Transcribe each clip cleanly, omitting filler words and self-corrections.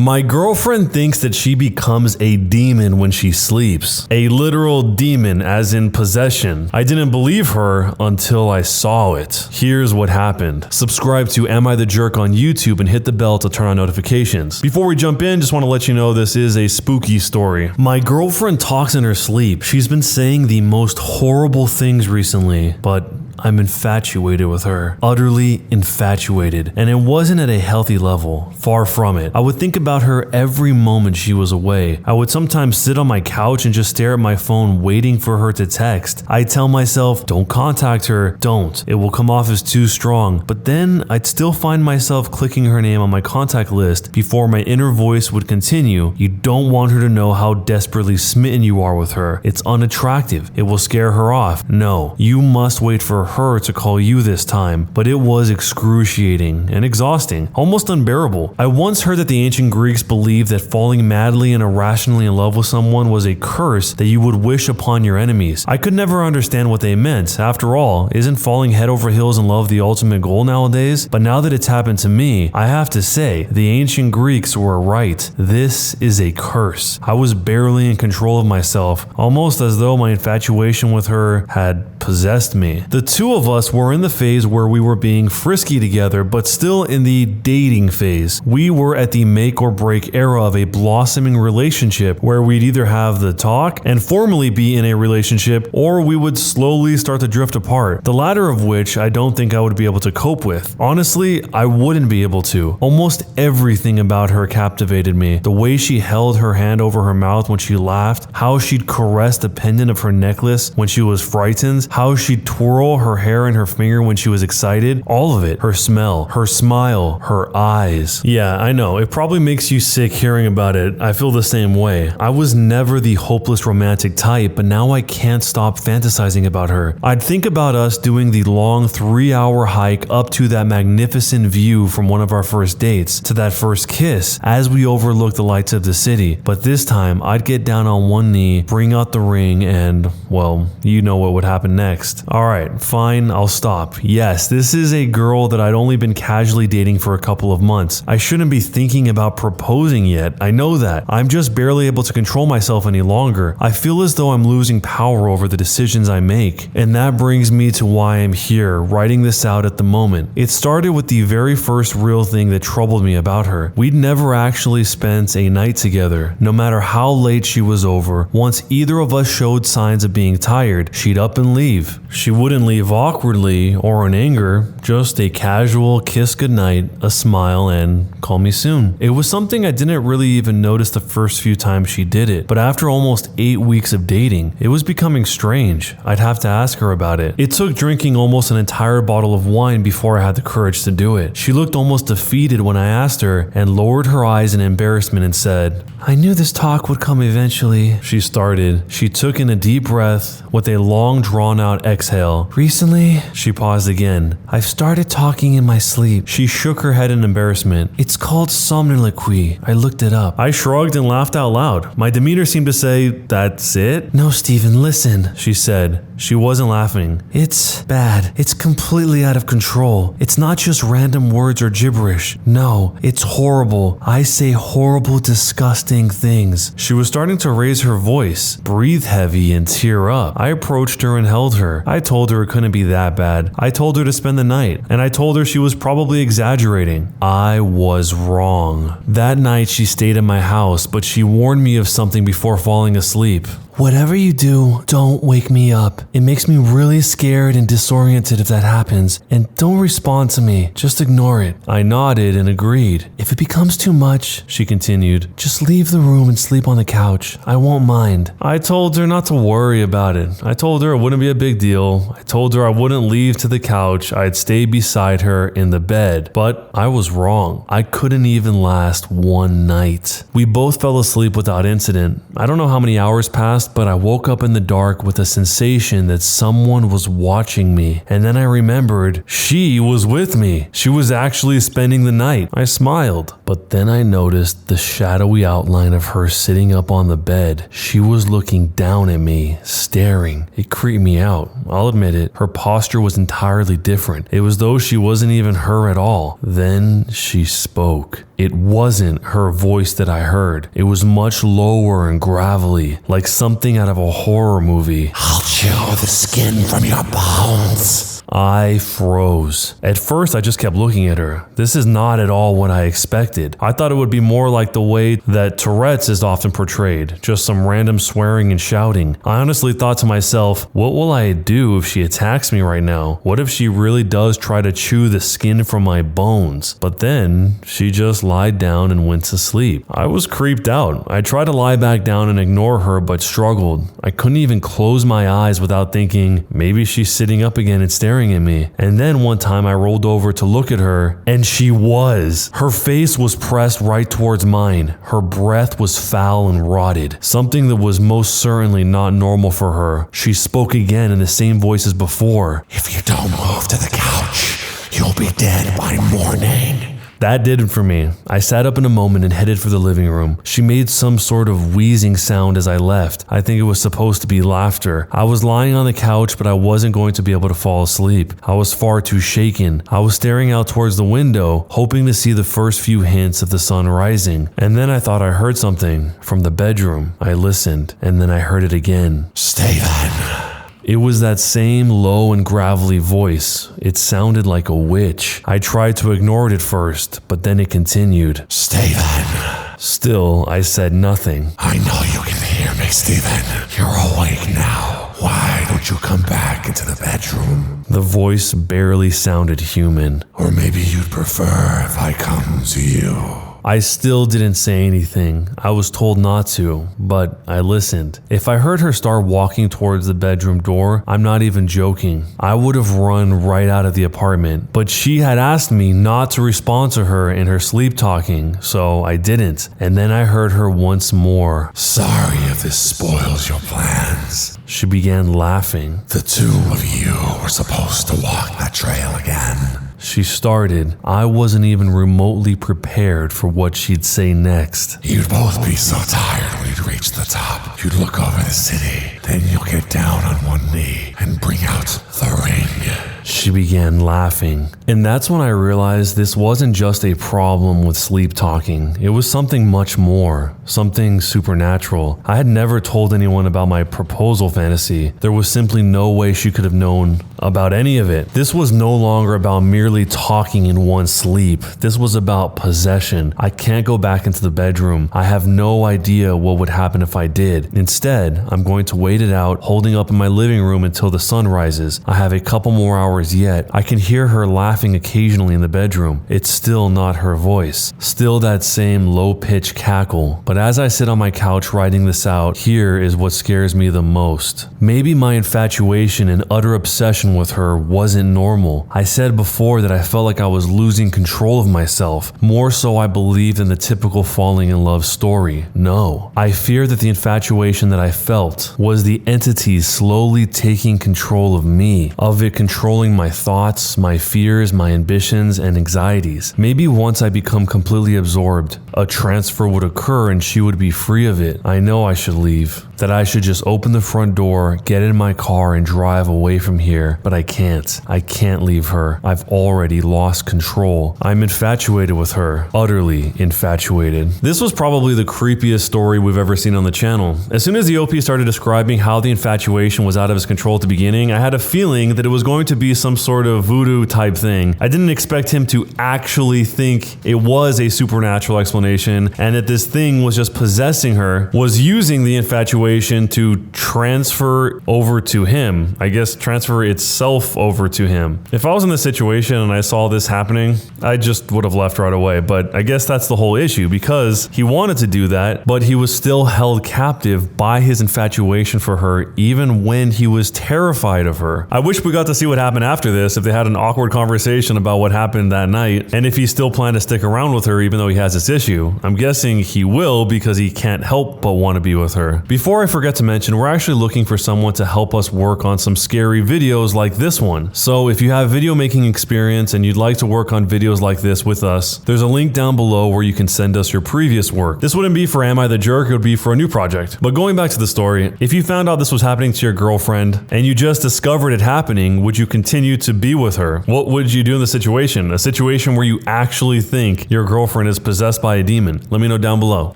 My girlfriend thinks that she becomes a demon when she sleeps. A literal demon, as in possession. I didn't believe her until I saw it. Here's what happened. Subscribe to Am I the Jerk on YouTube and hit the bell to turn on notifications. Before we jump in, just want to let you know this is a spooky story. My girlfriend talks in her sleep. She's been saying the most horrible things recently, but I'm infatuated with her. Utterly infatuated. And it wasn't at a healthy level. Far from it. I would think about her every moment she was away. I would sometimes sit on my couch and just stare at my phone waiting for her to text. I'd tell myself, don't contact her. Don't. It will come off as too strong. But then I'd still find myself clicking her name on my contact list before my inner voice would continue. You don't want her to know how desperately smitten you are with her. It's unattractive. It will scare her off. No. You must wait for her to call you this time, but it was excruciating and exhausting, almost unbearable. I once heard that the ancient Greeks believed that falling madly and irrationally in love with someone was a curse that you would wish upon your enemies. I could never understand what they meant. After all, isn't falling head over heels in love the ultimate goal nowadays? But now that it's happened to me, I have to say, the ancient Greeks were right. This is a curse. I was barely in control of myself, almost as though my infatuation with her had possessed me. The two of us were in the phase where we were being frisky together, but still in the dating phase. We were at the make or break era of a blossoming relationship where we'd either have the talk and formally be in a relationship, or we would slowly start to drift apart. The latter of which I don't think I would be able to cope with. Honestly, I wouldn't be able to. Almost everything about her captivated me. The way she held her hand over her mouth when she laughed, how she'd caress the pendant of her necklace when she was frightened, how she'd twirl her hair in her finger when she was excited, all of it. Her smell, her smile, her eyes. Yeah, I know, it probably makes you sick hearing about it. I feel the same way. I was never the hopeless romantic type, but now I can't stop fantasizing about her. I'd think about us doing the long 3-hour hike up to that magnificent view from one of our first dates, to that first kiss, as we overlook the lights of the city. But this time, I'd get down on one knee, bring out the ring, and, well, you know what would happen next. Alright, fine, I'll stop. Yes, this is a girl that I'd only been casually dating for a couple of months. I shouldn't be thinking about proposing yet. I know that. I'm just barely able to control myself any longer. I feel as though I'm losing power over the decisions I make. And that brings me to why I'm here, writing this out at the moment. It started with the very first real thing that troubled me about her. We'd never actually spent a night together. No matter how late she was over, once either of us showed signs of being tired, she'd up and leave. She wouldn't leave awkwardly or in anger, just a casual kiss goodnight, a smile, and call me soon. It was something I didn't really even notice the first few times she did it, but after almost 8 weeks of dating, it was becoming strange. I'd have to ask her about it. It took drinking almost an entire bottle of wine before I had the courage to do it. She looked almost defeated when I asked her and lowered her eyes in embarrassment and said, "I knew this talk would come eventually." She started. She took in a deep breath with a long drawn-out exhale. "Recently," she paused again, "I've started talking in my sleep." She shook her head in embarrassment. "It's called somniloquy. I looked it up." I shrugged and laughed out loud. My demeanor seemed to say, "That's it?" "No, Stephen, listen," she said. She wasn't laughing. "It's bad. It's completely out of control. It's not just random words or gibberish. No, it's horrible. I say horrible, disgusting things." She was starting to raise her voice, breathe heavy, and tear up. I approached her and held her. I told her it couldn't be that bad. I told her to spend the night, and I told her she was probably exaggerating. I was wrong. That night she stayed in my house, but she warned me of something before falling asleep. "Whatever you do, don't wake me up. It makes me really scared and disoriented if that happens. And don't respond to me. Just ignore it." I nodded and agreed. "If it becomes too much," she continued, "just leave the room and sleep on the couch. I won't mind." I told her not to worry about it. I told her it wouldn't be a big deal. I told her I wouldn't leave to the couch. I'd stay beside her in the bed. But I was wrong. I couldn't even last one night. We both fell asleep without incident. I don't know how many hours passed, but I woke up in the dark with a sensation that someone was watching me. And then I remembered she was with me. She was actually spending the night. I smiled. But then I noticed the shadowy outline of her sitting up on the bed. She was looking down at me, staring. It creeped me out. I'll admit it. Her posture was entirely different. It was though she wasn't even her at all. Then she spoke. It wasn't her voice that I heard. It was much lower and gravelly, like something out of a horror movie. I'll chew the skin from your bones. I froze. At first, I just kept looking at her. This is not at all what I expected. I thought it would be more like the way that Tourette's is often portrayed, just some random swearing and shouting. I honestly thought to myself, what will I do if she attacks me right now? What if she really does try to chew the skin from my bones? But then, she just lied down and went to sleep. I was creeped out. I tried to lie back down and ignore her, but struggled. I couldn't even close my eyes without thinking, maybe she's sitting up again and staring at me. And then one time I rolled over to look at her, and she was. Her face was pressed right towards mine. Her breath was foul and rotted, something that was most certainly not normal for her. She spoke again in the same voice as before. If you don't move to the couch, you'll be dead by morning. That did it for me. I sat up in a moment and headed for the living room. She made some sort of wheezing sound as I left. I think it was supposed to be laughter. I was lying on the couch, but I wasn't going to be able to fall asleep. I was far too shaken. I was staring out towards the window, hoping to see the first few hints of the sun rising. And then I thought I heard something from the bedroom. I listened, and then I heard it again. Stay then. It was that same low and gravelly voice. It sounded like a witch. I tried to ignore it at first, but then it continued. Stay then. Still, I said nothing. I know you can hear me, Stephen. You're awake now. Why don't you come back into the bedroom? The voice barely sounded human. Or maybe you'd prefer if I come to you. I still didn't say anything. I was told not to, but I listened. If I heard her start walking towards the bedroom door, I'm not even joking, I would have run right out of the apartment. But she had asked me not to respond to her in her sleep talking, so I didn't. And then I heard her once more. Sorry if this spoils your plans. She began laughing. The two of you were supposed to walk that trail again. She started. I wasn't even remotely prepared for what she'd say next. You'd both be so tired when you'd reach the top. You'd look over the city, then you'll get down on one knee and bring out the ring. She began laughing. And that's when I realized this wasn't just a problem with sleep talking. It was something much more, something supernatural. I had never told anyone about my proposal fantasy. There was simply no way she could have known about any of it. This was no longer about merely talking in one sleep. This was about possession. I can't go back into the bedroom. I have no idea what would happen if I did. Instead, I'm going to wait it out, holding up in my living room until the sun rises. I have a couple more hours yet. I can hear her laughing occasionally in the bedroom. It's still not her voice. Still that same low-pitched cackle. But as I sit on my couch writing this out, here is what scares me the most. Maybe my infatuation and utter obsession with her wasn't normal. I said before that I felt like I was losing control of myself. More so I believed in the typical falling in love story. No. I fear that the infatuation that I felt was the entity slowly taking control of me, of it controlling my thoughts, my fears, my ambitions, and anxieties. Maybe once I become completely absorbed, a transfer would occur and she would be free of it. I know I should leave. That I should just open the front door, get in my car, and drive away from here. But I can't. I can't leave her. I've already lost control. I'm infatuated with her. Utterly infatuated. This was probably the creepiest story we've ever seen on the channel. As soon as the OP started describing how the infatuation was out of his control at the beginning, I had a feeling that it was going to be some sort of voodoo type thing. I didn't expect him to actually think it was a supernatural explanation and that this thing was just possessing her, was using the infatuation to transfer over to him. I guess transfer itself over to him. If I was in this situation and I saw this happening, I just would have left right away. But I guess that's the whole issue, because he wanted to do that, but he was still held captive by his infatuation for her, even when he was terrified of her. I wish we got to see what happened after this, if they had an awkward conversation about what happened that night, and if he still planned to stick around with her even though he has this issue. issue. I'm guessing he will because he can't help but want to be with her. Before I forget to mention, we're actually looking for someone to help us work on some scary videos like this one. So if you have video making experience and you'd like to work on videos like this with us, there's a link down below where you can send us your previous work. This wouldn't be for Am I the Jerk, it would be for a new project. But going back to the story, if you found out this was happening to your girlfriend and you just discovered it happening, would you continue to be with her? What would you do in the situation? A situation where you actually think your girlfriend is possessed by a demon? Let me know down below.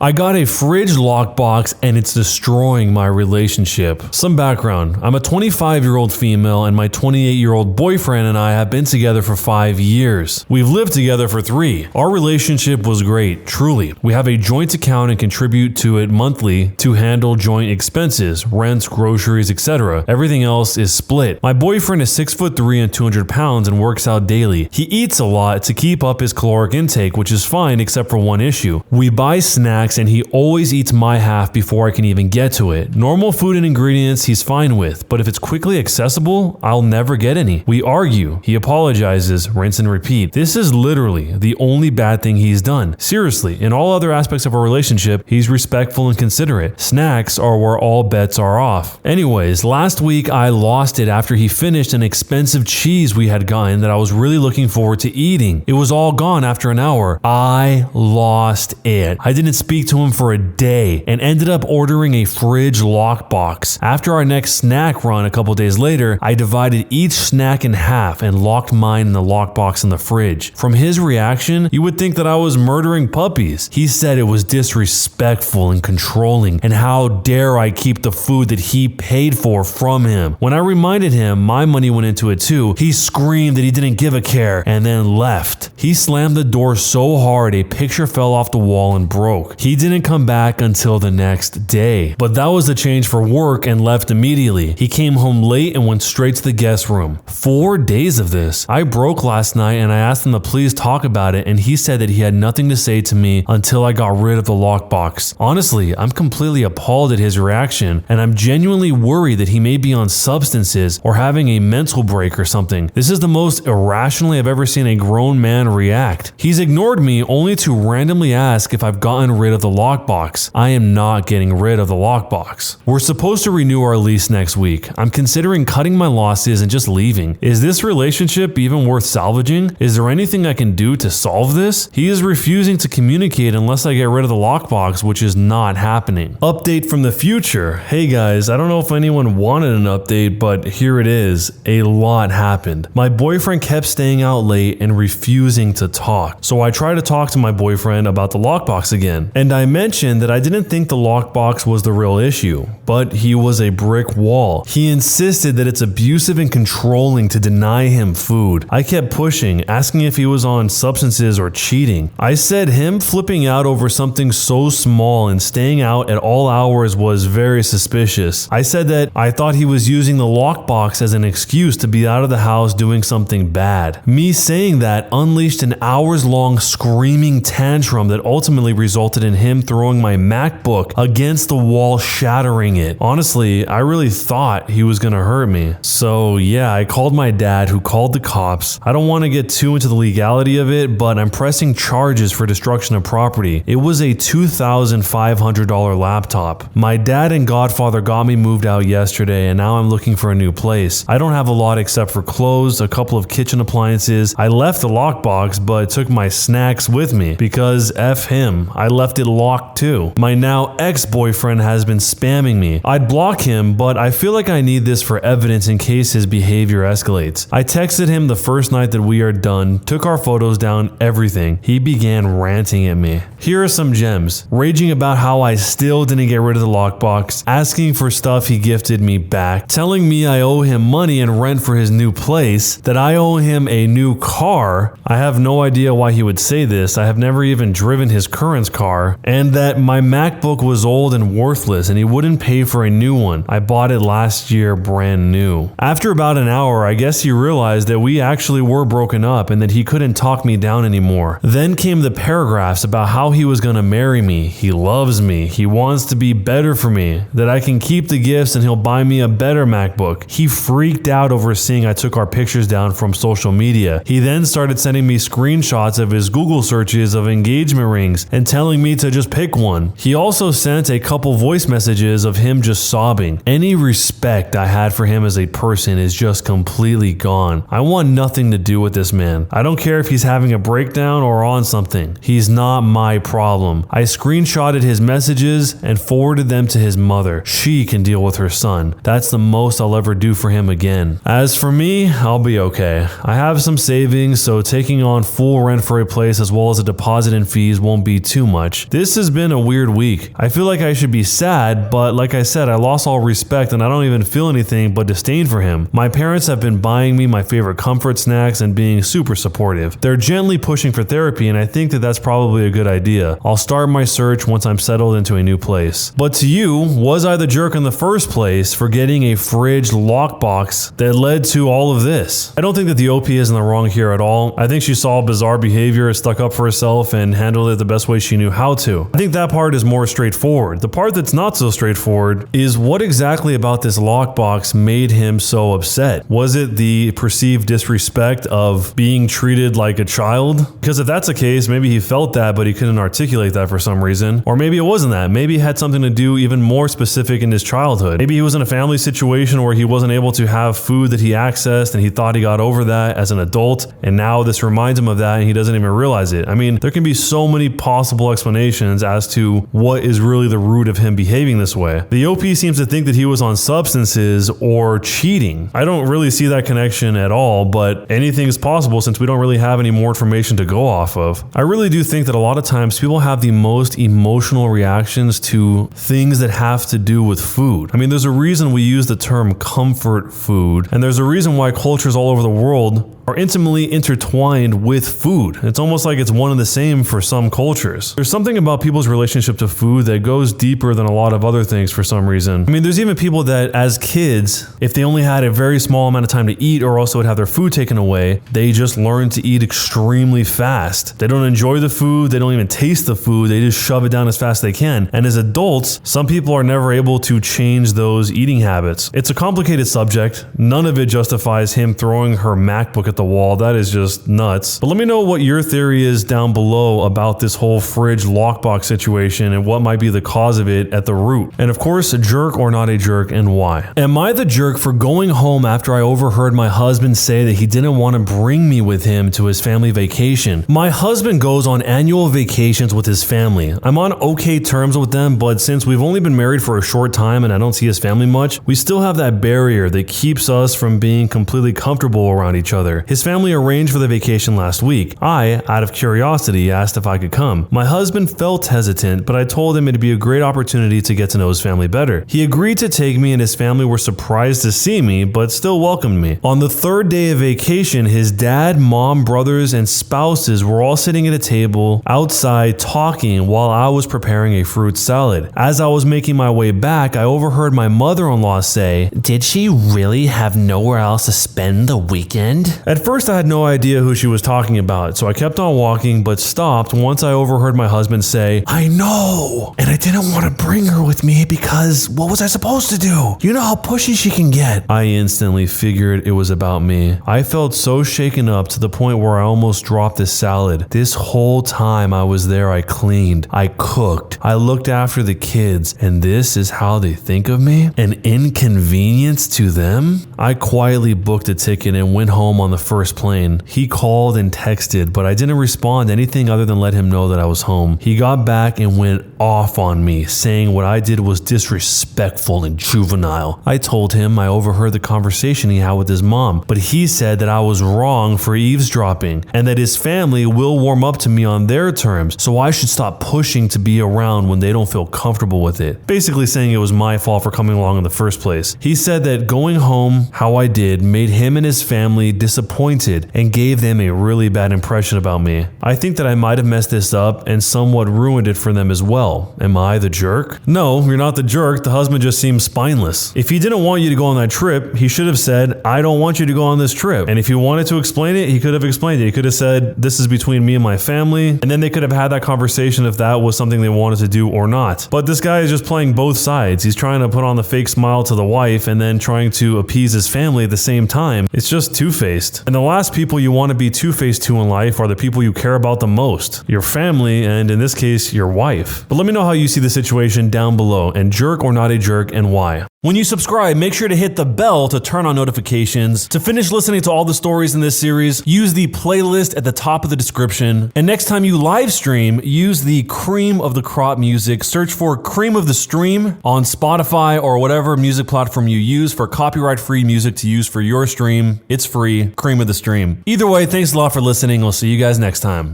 I got a fridge lockbox and it's destroying my relationship. Some background. I'm a 25-year-old female and my 28-year-old boyfriend and I have been together for 5 years. We've lived together for 3. Our relationship was great, truly. We have a joint account and contribute to it monthly to handle joint expenses, rents, groceries, etc. Everything else is split. My boyfriend is 6'3" and 200 pounds and works out daily. He eats a lot to keep up his caloric intake, which is fine except for one issue. We buy snacks and he always eats my half before I can even get to it. Normal food and ingredients he's fine with, but if it's quickly accessible, I'll never get any. We argue. He apologizes, rinse and repeat. This is literally the only bad thing he's done. Seriously, in all other aspects of our relationship, he's respectful and considerate. Snacks are where all bets are off. Anyways, last week I lost it after he finished an expensive cheese we had gotten that I was really looking forward to eating. It was all gone after an hour. I lost it. I didn't speak to him for a day and ended up ordering a fridge lockbox. After our next snack run a couple days later, I divided each snack in half and locked mine in the lockbox in the fridge. From his reaction, you would think that I was murdering puppies. He said it was disrespectful and controlling, and how dare I keep the food that he paid for from him. When I reminded him my money went into it too, he screamed that he didn't give a care and then left. He slammed the door so hard a picture fell off the wall and broke. He didn't come back until the next day. But that was the change for work and left immediately. He came home late and went straight to the guest room. 4 days of this. I broke last night and I asked him to please talk about it, and he said that he had nothing to say to me until I got rid of the lockbox. Honestly, I'm completely appalled at his reaction, and I'm genuinely worried that he may be on substances or having a mental break or something. This is the most irrationally I've ever seen a grown man react. He's ignored me only to randomly ask if I've gotten rid of the lockbox. I am not getting rid of the lockbox. We're supposed to renew our lease next week. I'm considering cutting my losses and just leaving. Is this relationship even worth salvaging? Is there anything I can do to solve this? He is refusing to communicate unless I get rid of the lockbox, which is not happening. Update from the future. Hey guys, I don't know if anyone wanted an update, but here it is. A lot happened. My boyfriend kept staying out late and refusing to talk. So I tried to talk to my boyfriend about the lockbox again. And I mentioned that I didn't think the lockbox was the real issue, but he was a brick wall. He insisted that it's abusive and controlling to deny him food. I kept pushing, asking if he was on substances or cheating. I said him flipping out over something so small and staying out at all hours was very suspicious. I said that I thought he was using the lockbox as an excuse to be out of the house doing something bad. Me saying that unleashed an hours-long screaming tantrum that ultimately resulted in him throwing my MacBook against the wall, shattering it. Honestly, I really thought he was gonna hurt me. So yeah, I called my dad, who called the cops. I don't want to get too into the legality of it, but I'm pressing charges for destruction of property. It was a $2,500 laptop. My dad and godfather got me moved out yesterday, and now I'm looking for a new place. I don't have a lot except for clothes, a couple of kitchen appliances. I left the lockbox, but took my snacks with me because F him. I left it locked too. My now ex-boyfriend has been spamming me. I'd block him, but I feel like I need this for evidence in case his behavior escalates. I texted him the first night that we are done, took our photos down, everything. He began ranting at me. Here are some gems. Raging about how I still didn't get rid of the lockbox, asking for stuff he gifted me back, telling me I owe him money and rent for his new place, that I owe him a new car. I have no idea why he would say this. I have never even driven his current car, and that my MacBook was old and worthless and he wouldn't pay for a new one. I bought it last year brand new. After about an hour, I guess he realized that we actually were broken up and that he couldn't talk me down anymore. Then came the paragraphs about how he was gonna marry me, he loves me, he wants to be better for me, that I can keep the gifts and he'll buy me a better MacBook. He freaked out over seeing I took our pictures down from social media. He then started sending me screenshots of his Google searches of engagement engagement rings and telling me to just pick one. He also sent a couple voice messages of him just sobbing. Any respect I had for him as a person is just completely gone. I want nothing to do with this man. I don't care if he's having a breakdown or on something. He's not my problem. I screenshotted his messages and forwarded them to his mother. She can deal with her son. That's the most I'll ever do for him again. As for me, I'll be okay. I have some savings, so taking on full rent for a place as well as a deposit and fees won't be too much. This has been a weird week. I feel like I should be sad, but like I said, I lost all respect and I don't even feel anything but disdain for him. My parents have been buying me my favorite comfort snacks and being super supportive. They're gently pushing for therapy, and I think that that's probably a good idea. I'll start my search once I'm settled into a new place. But to you, was I the jerk in the first place for getting a fridge lockbox that led to all of this? I don't think that the OP is in the wrong here at all. I think she saw bizarre behavior, stuck up for herself, and handled it the best way she knew how to. I think that part is more straightforward. The part that's not so straightforward is what exactly about this lockbox made him so upset. Was it the perceived disrespect of being treated like a child? Because if that's the case, maybe he felt that, but he couldn't articulate that for some reason. Or maybe it wasn't that. Maybe it had something to do even more specific in his childhood. Maybe he was in a family situation where he wasn't able to have food that he accessed and he thought he got over that as an adult, and now this reminds him of that and he doesn't even realize it. I mean, there can be so many possible explanations as to what is really the root of him behaving this way. The OP seems to think that he was on substances or cheating. I don't really see that connection at all, but anything is possible since we don't really have any more information to go off of. I really do think that a lot of times people have the most emotional reactions to things that have to do with food. I mean, there's a reason we use the term comfort food, and there's a reason why cultures all over the world are intimately intertwined with food. It's almost like it's one and the same for some cultures. There's something about people's relationship to food that goes deeper than a lot of other things for some reason. I mean, there's even people that as kids, if they only had a very small amount of time to eat or also would have their food taken away, they just learn to eat extremely fast. They don't enjoy the food, they don't even taste the food, they just shove it down as fast as they can. And as adults, some people are never able to change those eating habits. It's a complicated subject. None of it justifies him throwing her MacBook at the wall. That is just nuts. But let me know what your theory is down below about this whole fridge lockbox situation and what might be the cause of it at the root. And of course, a jerk or not a jerk, and why. Am I the jerk for going home after I overheard my husband say that he didn't want to bring me with him to his family vacation? My husband goes on annual vacations with his family. I'm on okay terms with them, but since we've only been married for a short time and I don't see his family much, we still have that barrier that keeps us from being completely comfortable around each other. His family arranged for the vacation last week. I, out of curiosity, asked if I could come. My husband felt hesitant, but I told him it'd be a great opportunity to get to know his family better. He agreed to take me, and his family were surprised to see me, but still welcomed me. On the third day of vacation, his dad, mom, brothers, and spouses were all sitting at a table outside talking while I was preparing a fruit salad. As I was making my way back, I overheard my mother-in-law say, "Did she really have nowhere else to spend the weekend?" At first, I had no idea who she was talking about, so I kept on walking, but stopped once I overheard my husband say, "I know, and I didn't want to bring her with me because what was I supposed to do? You know how pushy she can get." I instantly figured it was about me. I felt so shaken up to the point where I almost dropped the salad. This whole time I was there, I cleaned, I cooked, I looked after the kids, and this is how they think of me? An inconvenience to them? I quietly booked a ticket and went home on the first plane. He called and texted, but I didn't respond to anything other than let him know that I was home. He got back and went off on me, saying what I did was disrespectful and juvenile. I told him I overheard the conversation he had with his mom, but he said that I was wrong for eavesdropping and that his family will warm up to me on their terms, so I should stop pushing to be around when they don't feel comfortable with it. Basically saying it was my fault for coming along in the first place. He said that going home how I did made him and his family disappointed and gave them a really bad impression about me. I think that I might have messed this up and somewhat ruined it for them as well. Am I the jerk? No, you're not the jerk. The husband just seems spineless. If he didn't want you to go on that trip, he should have said, "I don't want you to go on this trip." And if he wanted to explain it, he could have explained it. He could have said, "This is between me and my family," and then they could have had that conversation if that was something they wanted to do or not. But this guy is just playing both sides. He's trying to put on the fake smile to the wife and then trying to appease his family at the same time. It's just two-faced. two-faced. And the last people you want to be two-faced to in life are the people you care about the most, your family, and in this case, your wife. But let me know how you see the situation down below, and jerk or not a jerk, and why. When you subscribe, make sure to hit the bell to turn on notifications. To finish listening to all the stories in this series, use the playlist at the top of the description. And next time you live stream, use the cream of the crop music. Search for Cream of the Stream on Spotify or whatever music platform you use for copyright-free music to use for your stream. It's free. Cream of the Stream. Either way, thanks a lot for listening. I'll see you guys next time.